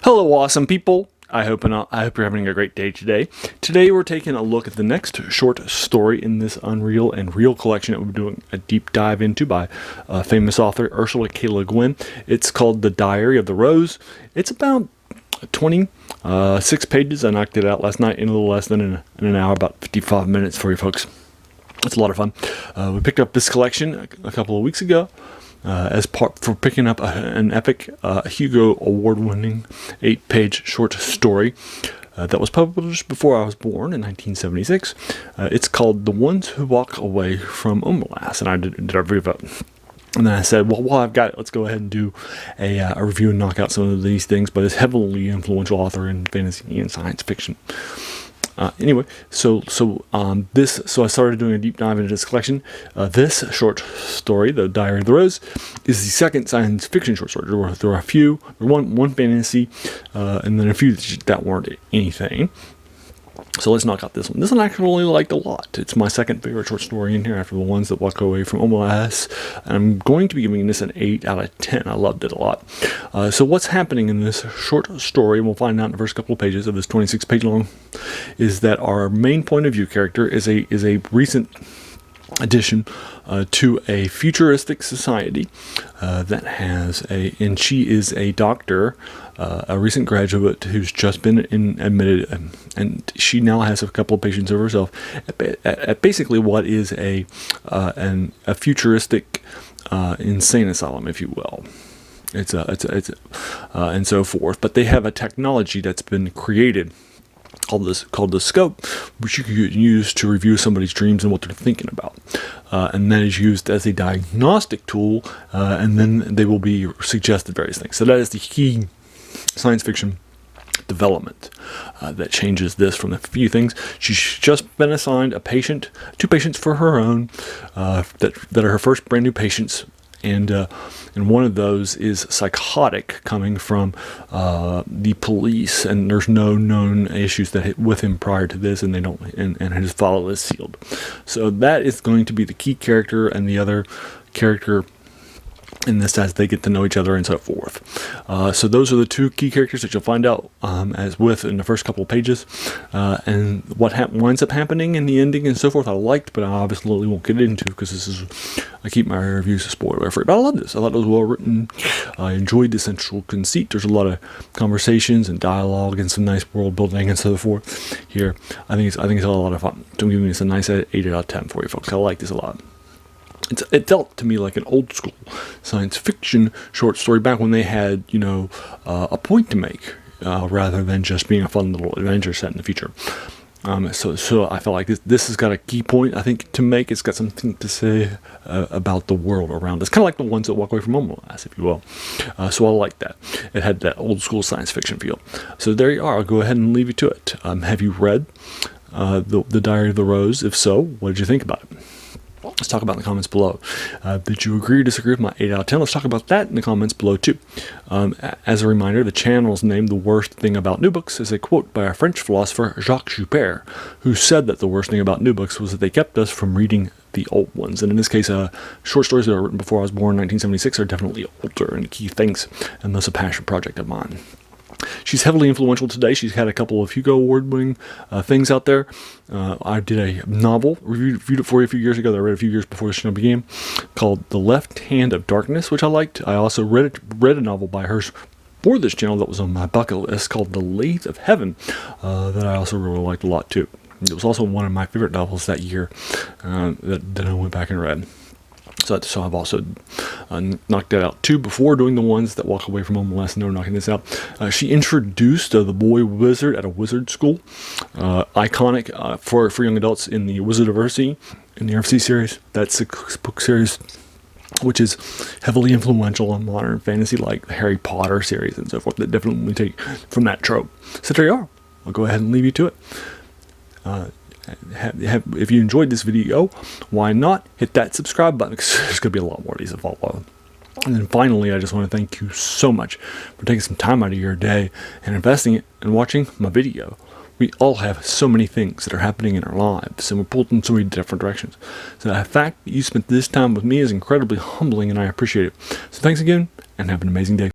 Hello, awesome people. I hope you're having a great day today. Today we're taking a look at the next short story in this Unreal and Real collection that we're doing a deep dive into by famous author Ursula K. LeGuin. It's called The Diary of the Rose. It's about 26 pages. I knocked it out last night in a little less than in an hour, about 55 minutes for you folks. It's a lot of fun. We picked up this collection a couple of weeks ago. As part for picking up an epic Hugo Award-winning 8-page short story that was published before I was born in 1976. It's called The Ones Who Walk Away from Omelas, and I did a review of it. And then I said, well, while I've got it, let's go ahead and do a review and knock out some of these things by this heavily influential author in fantasy and science fiction. Anyway, so I started doing a deep dive into this collection. This short story, The Diary of the Rose, is the second science fiction short story. There were a few, one fantasy, and then a few that weren't anything. So let's knock out this one. This one I actually liked a lot. It's my second favorite short story in here after The Ones That Walk Away from Omelas. And I'm going to be giving this an 8 out of 10. I loved it a lot. So what's happening in this short story, and we'll find out in the first couple of pages of this 26-page long, is that our main point of view character is a recent addition to a futuristic society that has and she is a doctor, a recent graduate who's just been admitted, and she now has a couple of patients of herself at basically what is a futuristic insane asylum, if you will. It's and so forth. But they have a technology that's been created called the scope, which you can use to review somebody's dreams and what they're thinking about, and that is used as a diagnostic tool, and then they will be suggested various things. So that is the key science fiction development that changes this from the few things. She's just been assigned two patients for her own that are her first brand new patients. And one of those is psychotic, coming from the police, and there's no known issues that hit with him prior to this, and his file is sealed. So that is going to be the key character, and the other character in this as they get to know each other and so forth. So those are the two key characters that you'll find out in the first couple of pages, and what winds up happening in the ending and so forth I liked, but I obviously won't get into because I keep my reviews spoiler free. But I love this. I thought it was well written. I enjoyed the central conceit. There's a lot of conversations and dialogue and some nice world building and so forth here. I think it's a lot of fun. So I'm giving this a nice 8 out of 10 for you folks. I like this a lot. It felt to me like an old school science fiction short story back when they had, a point to make, rather than just being a fun little adventure set in the future. So I felt like this has got a key point, I think, to make. It's got something to say about the world around us, kind of like The Ones That Walk Away from Omelas, if you will. So I like that. It had that old school science fiction feel. So there you are. I'll go ahead and leave you to it. Have you read the Diary of the Rose? If so, what did you think about it? Let's talk about in the comments below. Did you agree or disagree with my 8 out of 10? Let's talk about that in the comments below too. As a reminder, the channel's name, The Worst Thing About New Books, is a quote by a French philosopher, Jacques Joubert, who said that the worst thing about new books was that they kept us from reading the old ones. And in this case, short stories that were written before I was born in 1976 are definitely older and key things, and thus a passion project of mine. She's heavily influential today. She's had a couple of Hugo Award-winning things out there. I did a novel, reviewed it for you a few years ago that I read a few years before the channel began, called The Left Hand of Darkness, which I liked. I also read a novel by hers for this channel that was on my bucket list called The Lathe of Heaven, that I also really liked a lot too. It was also one of my favorite novels that year that I went back and read. So I've also knocked that out too before doing The Ones That Walk Away from Omelas, and now knocking this out. She introduced the boy wizard at a wizard school, iconic for young adults in the Wizardiversity, in the RFC series. That's a book series which is heavily influential on modern fantasy, like the Harry Potter series and so forth, that definitely take from that trope. So there you are. I'll go ahead and leave you to it. If you enjoyed this video, why not hit that subscribe button, because there's going to be a lot more of these to follow. And then finally, I just want to thank you so much for taking some time out of your day and investing it and watching my video. We all have so many things that are happening in our lives, and we're pulled in so many different directions. So the fact that you spent this time with me is incredibly humbling, and I appreciate it. So thanks again, and have an amazing day.